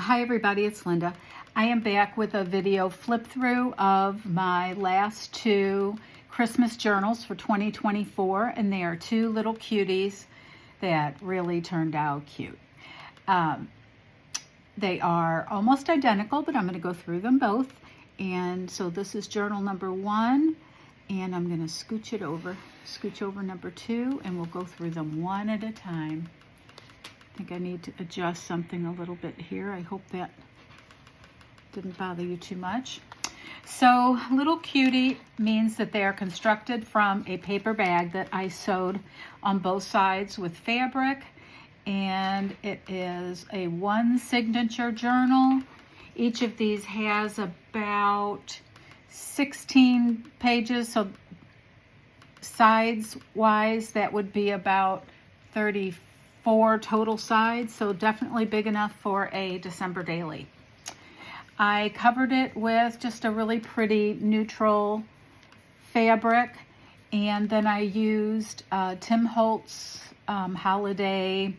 Hi everybody, it's Linda. I am back with a video flip through of my last two Christmas journals for 2024, and they are two little cuties that really turned out cute. They are almost identical, but I'm going to go through them both. And so this is journal number 1, and I'm going to scooch over number 2, and we'll go through them one at a time. I think I need to adjust something a little bit here. I hope that didn't bother you too much. So little cutie means that they are constructed from a paper bag that I sewed on both sides with fabric, and it is a 1 signature journal. Each of these has about 16 pages, so sides wise that would be about 34 total sides, so definitely big enough for a December daily. I covered it with just a really pretty neutral fabric, and then I used Tim Holtz holiday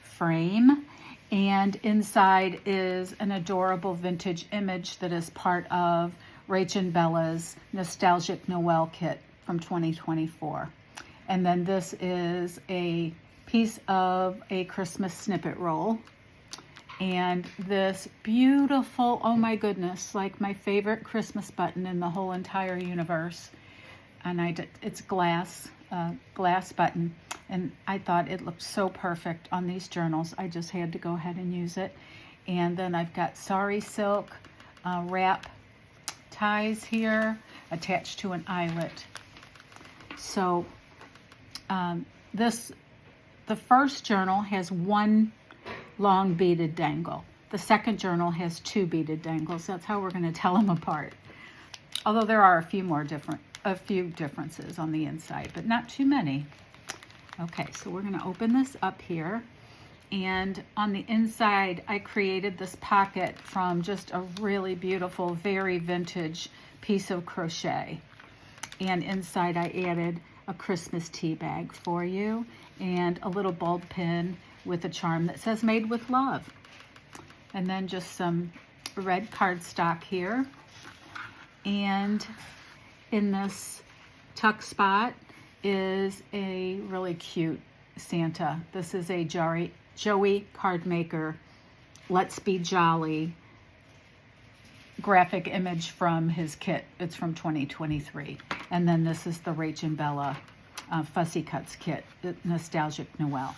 frame, and inside is an adorable vintage image that is part of RachandBella's Nostalgic Noel kit from 2024. And then this is a piece of a Christmas snippet roll, and this beautiful, oh my goodness, like my favorite Christmas button in the whole entire universe. And it's glass button, and I thought it looked so perfect on these journals. I just had to go ahead and use it. And then I've got sari silk wrap ties here attached to an eyelet. So the first journal has 1 long beaded dangle. The second journal has 2 beaded dangles. That's how we're going to tell them apart. Although there are a few differences on the inside, but not too many. Okay, so we're going to open this up here, and on the inside I created this pocket from just a really beautiful, very vintage piece of crochet. And inside I added a Christmas tea bag for you and a little bulb pin with a charm that says made with love. And then just some red cardstock here. And in this tuck spot is a really cute Santa. This is a Joey Card Maker Let's Be Jolly graphic image from his kit. It's from 2023. And then this is the RachandBella Fussy Cuts kit, Nostalgic Noel.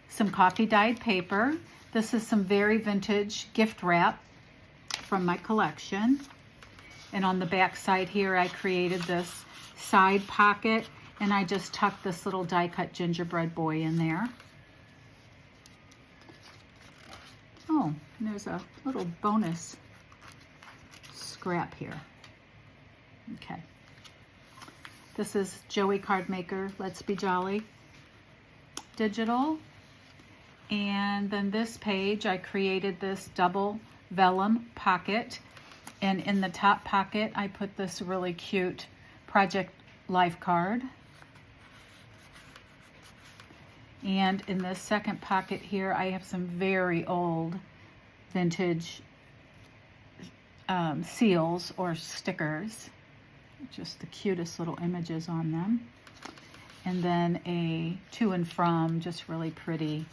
Some coffee dyed paper. This is some very vintage gift wrap from my collection. And on the back side here, I created this side pocket, and I just tucked this little die cut gingerbread boy in there. Oh, and there's a little bonus scrap here. Okay. This is Joey Card Maker Let's Be Jolly digital. And then this page, I created this double vellum pocket. And in the top pocket, I put this really cute Project Life card. And in this second pocket here, I have some very old vintage seals or stickers. Just the cutest little images on them. And then a to and from, just really pretty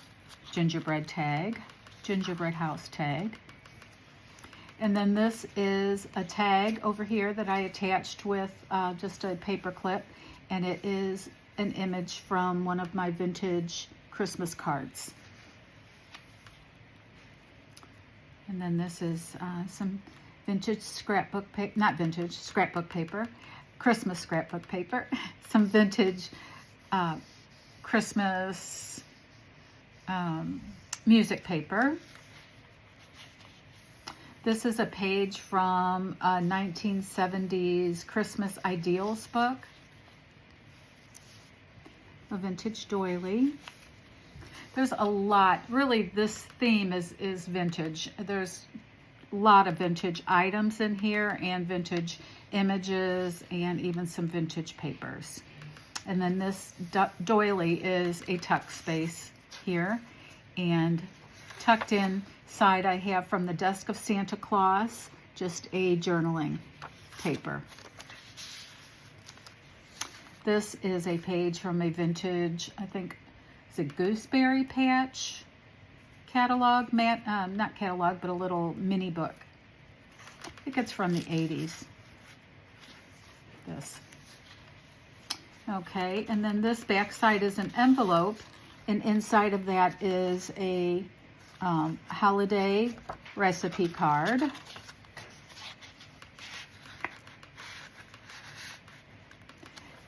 gingerbread house tag. And then this is a tag over here that I attached with just a paper clip, and it is an image from one of my vintage Christmas cards. And then this is some vintage scrapbook paper, not vintage, scrapbook paper, Christmas scrapbook paper, some vintage Christmas music paper. This is a page from a 1970s Christmas Ideals book, a vintage doily. There's a lot, really this theme is vintage. There's a lot of vintage items in here, and vintage images, and even some vintage papers. And then this doily is a tuck space here. And tucked inside I have from the Desk of Santa Claus, just a journaling paper. This is a page from a vintage, I think it's a Gooseberry Patch catalog, not catalog, but a little mini book. I think it's from the 80s. This. Okay, and then this back side is an envelope, and inside of that is a holiday recipe card.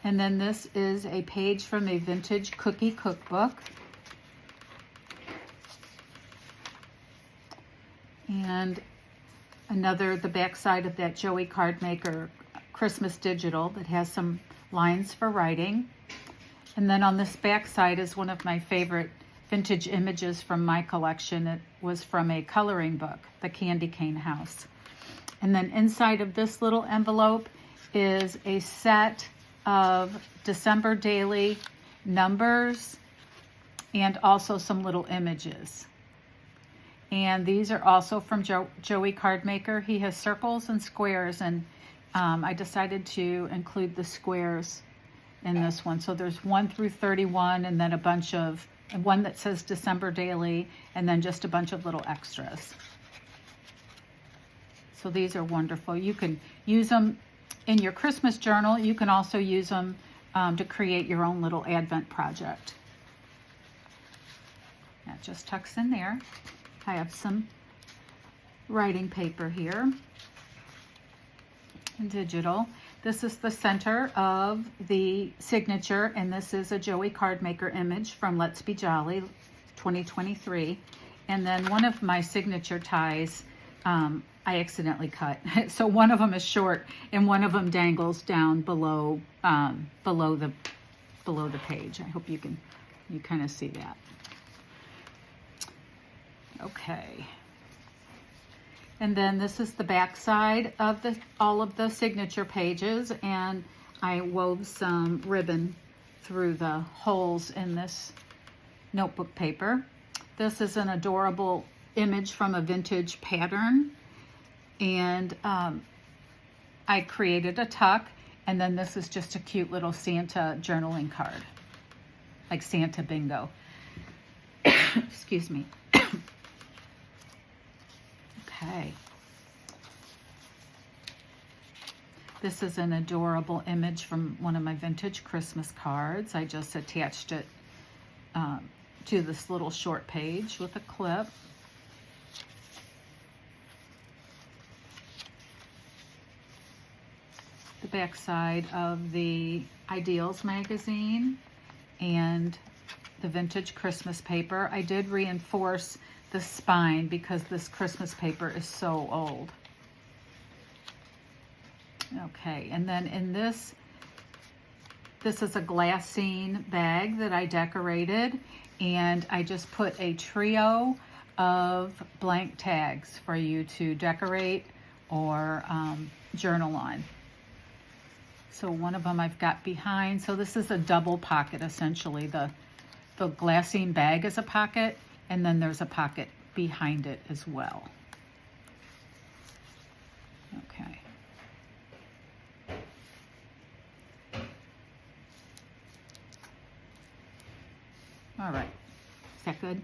And then this is a page from a vintage cookie cookbook. And another, the back side of that Joey Card Maker Christmas Digital that has some lines for writing. And then on this back side is one of my favorite vintage images from my collection. It was from a coloring book, The Candy Cane House. And then inside of this little envelope is a set of December daily numbers and also some little images. And these are also from Joey Card Maker. He has circles and squares, and I decided to include the squares in this one. So there's 1 through 31, and then a bunch of, one that says December daily, and then just a bunch of little extras. So these are wonderful. You can use them in your Christmas journal. You can also use them to create your own little Advent project. That just tucks in there. I have some writing paper here in digital. This is the center of the signature, and this is a Joey Card Maker image from Let's Be Jolly 2023. And then one of my signature ties I accidentally cut. So one of them is short and one of them dangles down below below the page. I hope you kind of see that. Okay. And then this is the back side of all of the signature pages, and I wove some ribbon through the holes in this notebook paper. This is an adorable image from a vintage pattern, and I created a tuck, and then this is just a cute little Santa journaling card, like Santa bingo. Excuse me. Okay. This is an adorable image from one of my vintage Christmas cards. I just attached it to this little short page with a clip. The back side of the Ideals magazine and the vintage Christmas paper. I did reinforce the spine because this Christmas paper is so old. Okay, and then in this is a glassine bag that I decorated, and I just put a trio of blank tags for you to decorate or journal on. So one of them I've got behind. So this is a double pocket, essentially. The glassine bag is a pocket, and then there's a pocket behind it as well. Okay. All right. Is that good?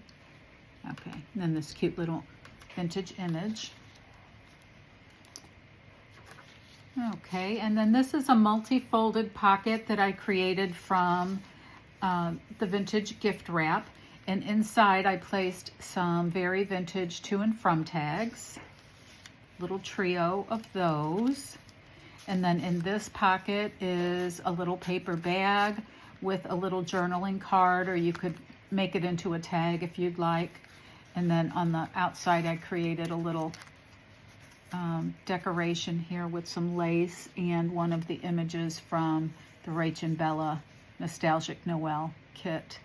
Okay. And then this cute little vintage image. Okay. And then this is a multi-folded pocket that I created from the vintage gift wrap. And inside I placed some very vintage to and from tags, little trio of those. And then in this pocket is a little paper bag with a little journaling card, or you could make it into a tag if you'd like. And then on the outside I created a little decoration here with some lace and one of the images from the RachandBella Nostalgic Noel kit.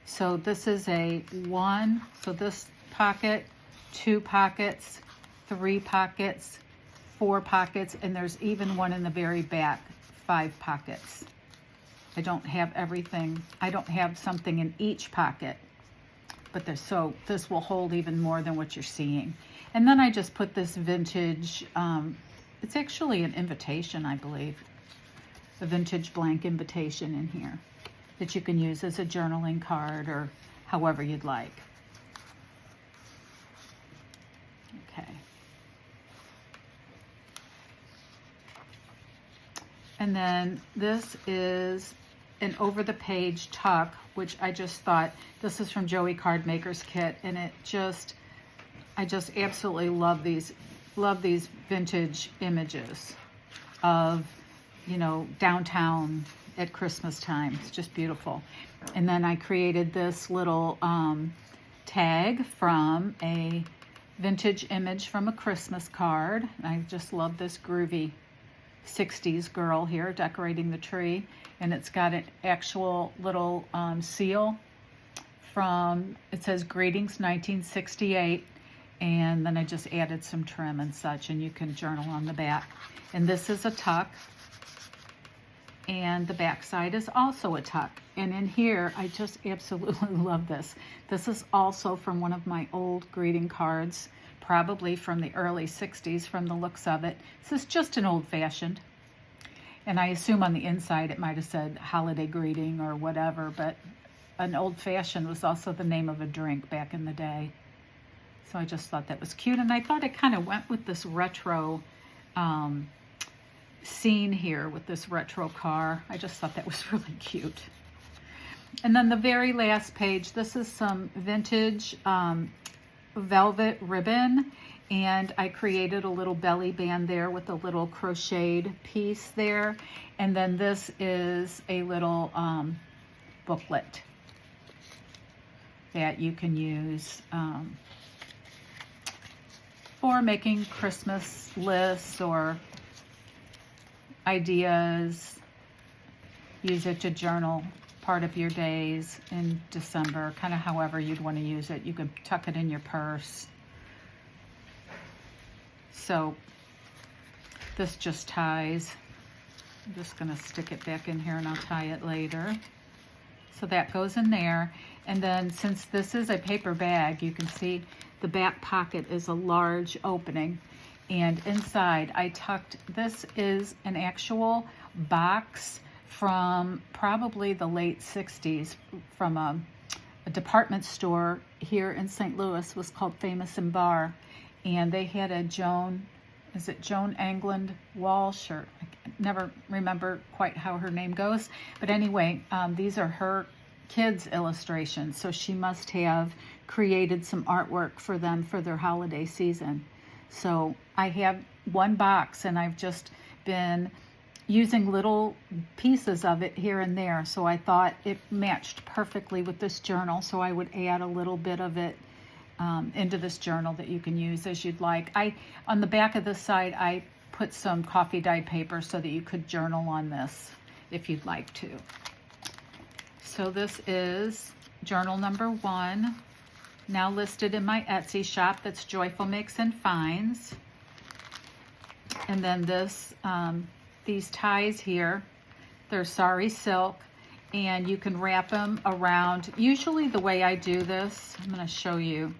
So this is so this pocket, 2 pockets, 3 pockets, 4 pockets, and there's even one in the very back, 5 pockets. I don't have everything, I don't have something in each pocket, but this will hold even more than what you're seeing. And then I just put this vintage, it's actually an invitation, I believe, a vintage blank invitation in here that you can use as a journaling card or however you'd like. Okay. And then this is an over-the-page tuck, which I just thought, this is from Joey Card Maker's Kit, and I just absolutely love these vintage images of, you know, downtown at Christmas time. It's just beautiful. And then I created this little tag from a vintage image from a Christmas card. I just love this groovy 60s girl here decorating the tree, and it's got an actual little seal from, it says greetings 1968, and then I just added some trim and such, and you can journal on the back. And this is a tuck, and the back side is also a tuck. And in here, I just absolutely love this. This is also from one of my old greeting cards, probably from the early 60s from the looks of it. This is just an old-fashioned. And I assume on the inside it might have said holiday greeting or whatever, but an old-fashioned was also the name of a drink back in the day. So I just thought that was cute. And I thought it kind of went with this retro scene here with this retro car. I just thought that was really cute. And then the very last page, this is some vintage velvet ribbon, and I created a little belly band there with a little crocheted piece there. And then this is a little booklet that you can use for making Christmas lists or ideas. Use it to journal part of your days in December, kind of however you'd want to use it. You could tuck it in your purse. So this just ties. I'm just going to stick it back in here and I'll tie it later. So that goes in there. And then since this is a paper bag, you can see the back pocket is a large opening. And inside I tucked, this is an actual box from probably the late 60s from a department store here in St. Louis, was called Famous and Bar. And they had a Joan England Walsh, or I never remember quite how her name goes. But anyway, these are her kids' illustrations. So she must have created some artwork for them for their holiday season. So I have one box and I've just been using little pieces of it here and there. So I thought it matched perfectly with this journal. So I would add a little bit of it into this journal that you can use as you'd like. On the back of this side, I put some coffee dye paper so that you could journal on this if you'd like to. So this is journal number 1, now listed in my Etsy shop. That's JoyfulMakesAndFinds. And then this, these ties here, they're sari silk, and you can wrap them around. Usually the way I do this, I'm going to show you.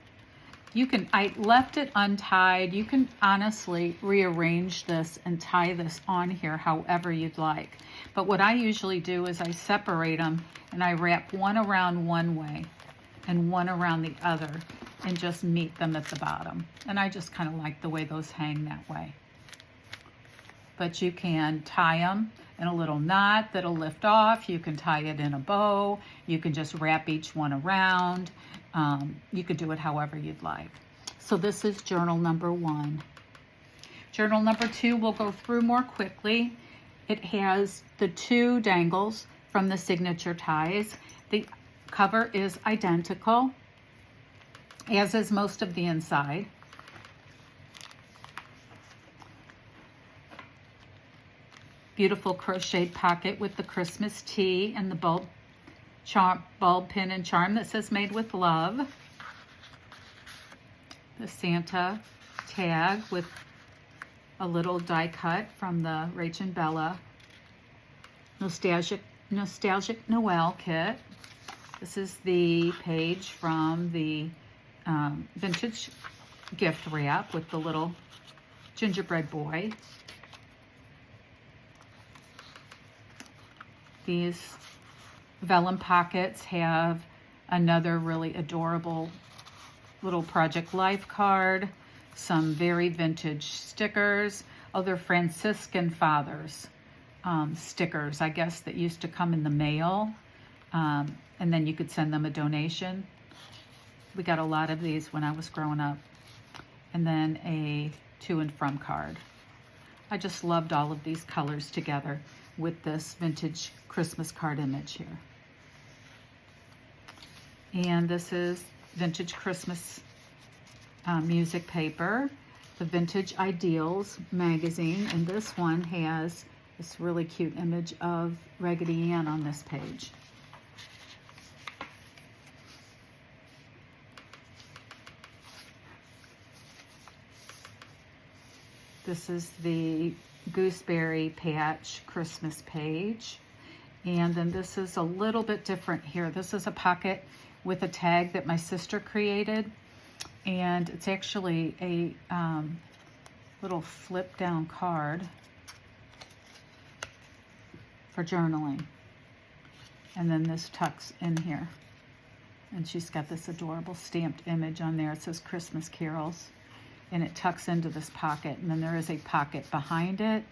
I left it untied. You can honestly rearrange this and tie this on here however you'd like. But what I usually do is I separate them and I wrap one around one way and one around the other and just meet them at the bottom. And I just kind of like the way those hang that way. But you can tie them in a little knot that'll lift off. You can tie it in a bow. You can just wrap each one around. You could do it however you'd like. So this is journal number 1. Journal number 2 we'll go through more quickly. It has the 2 dangles from the signature ties. The cover is identical, as is most of the inside. Beautiful crocheted pocket with the Christmas tea and the bulb pin and charm that says made with love. The Santa tag with a little die cut from the RachandBella nostalgic Noel kit. This is the page from the vintage gift wrap with the little gingerbread boy. These vellum pockets have another really adorable little Project Life card, some very vintage stickers, other Franciscan Fathers stickers, I guess, that used to come in the mail, and then you could send them a donation. We got a lot of these when I was growing up. And then a to and from card. I just loved all of these colors together with this vintage Christmas card image here. And this is vintage Christmas music paper, the Vintage Ideals magazine, and this one has this really cute image of Raggedy Ann on this page. This is the Gooseberry Patch Christmas page. And then this is a little bit different here. This is a pocket with a tag that my sister created. And it's actually a little flip down card for journaling. And then this tucks in here. And she's got this adorable stamped image on there. It says Christmas Carols. And it tucks into this pocket, and then there is a pocket behind it.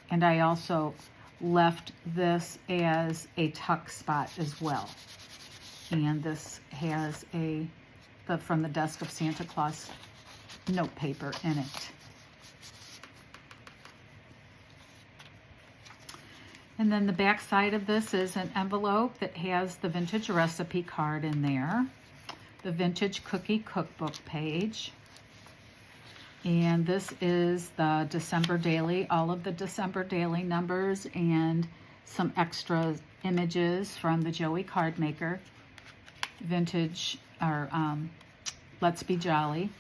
And I also left this as a tuck spot as well. And this has from the Desk of Santa Claus note paper in it. And then the back side of this is an envelope that has the vintage recipe card in there, the vintage cookie cookbook page. And this is the December Daily, all of the December Daily numbers and some extra images from the Joey card maker. Vintage, or Let's Be Jolly.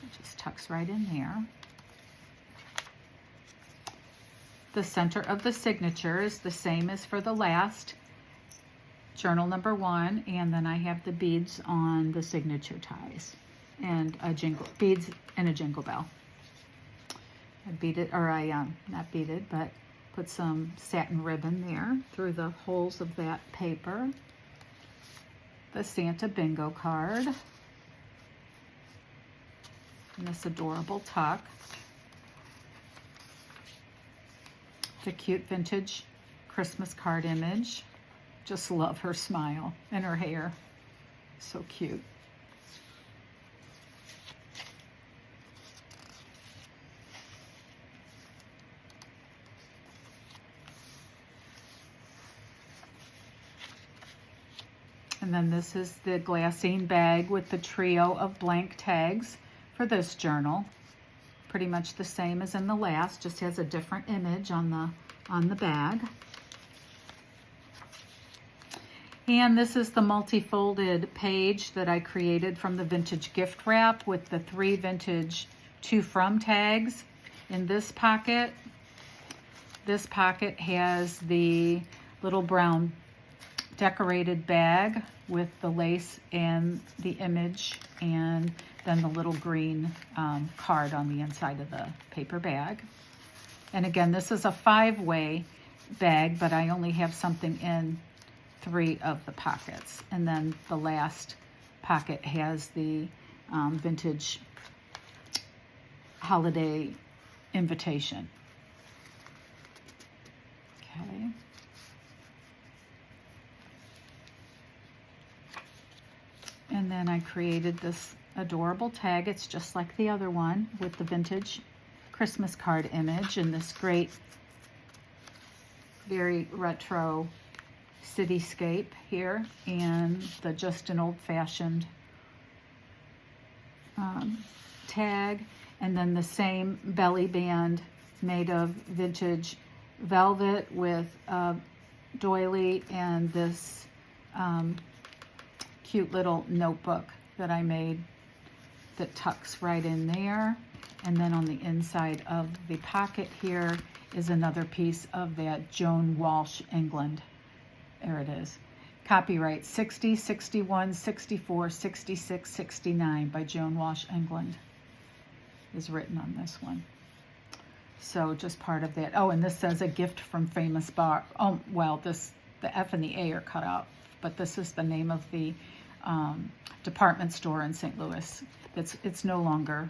It just tucks right in there. The center of the signature is the same as for the last journal number 1, and then I have the beads on the signature ties. And beads and a jingle bell. I beaded, or I not beaded, but put some satin ribbon there through the holes of that paper. The Santa bingo card. And this adorable tuck. The cute vintage Christmas card image. Just love her smile and her hair. So cute. And then this is the glassine bag with the trio of blank tags for this journal. Pretty much the same as in the last, just has a different image on the bag. And this is the multi-folded page that I created from the vintage gift wrap with the 3 vintage to from tags in this pocket. This pocket has the little brown decorated bag with the lace and the image, and then the little green card on the inside of the paper bag. And again, this is a 5-way bag, but I only have something in 3 of the pockets. And then the last pocket has the vintage holiday invitation. Okay. And then I created this adorable tag. It's just like the other one with the vintage Christmas card image and this great, very retro cityscape here, and the just an old-fashioned tag, and then the same belly band made of vintage velvet with a doily and this cute little notebook that I made that tucks right in there. And then on the inside of the pocket here is another piece of that Joan Walsh England. There it is. Copyright 60, 61, 64, 66, 69 by Joan Walsh England is written on this one. So just part of that. Oh, and this says a gift from famous bar. Oh, well, the F and the A are cut out, but this is the name of the department store in St. Louis. It's no longer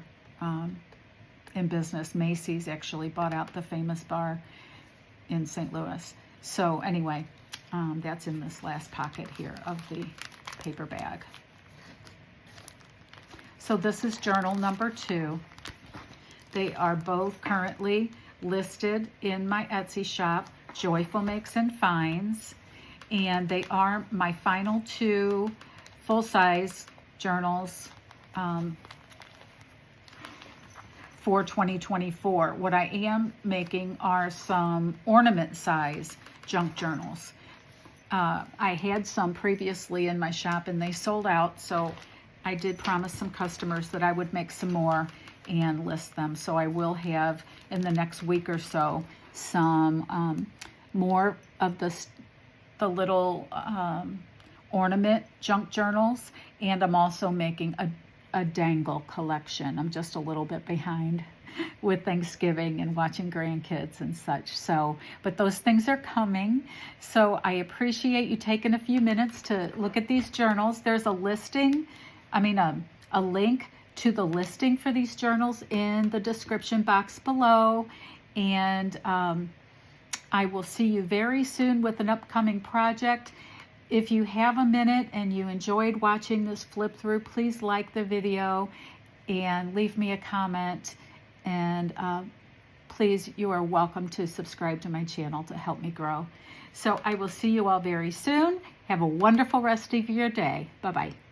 in business. Macy's actually bought out the famous bar in St. Louis. So anyway, that's in this last pocket here of the paper bag. So this is journal number 2. They are both currently listed in my Etsy shop, JoyfulMakesAndFinds, and they are my final 2 full-size journals for 2024. What I am making are some ornament size junk journals. I had some previously in my shop and they sold out, so I did promise some customers that I would make some more and list them. So I will have in the next week or so some more of the little ornament junk journals, and I'm also making a dangle collection. I'm just a little bit behind with Thanksgiving and watching grandkids and such. So, but those things are coming. So I appreciate you taking a few minutes to look at these journals. There's a listing, a link to the listing for these journals in the description box below. And I will see you very soon with an upcoming project. If you have a minute and you enjoyed watching this flip through, please like the video and leave me a comment. And please, you are welcome to subscribe to my channel to help me grow. So I will see you all very soon. Have a wonderful rest of your day. Bye-bye.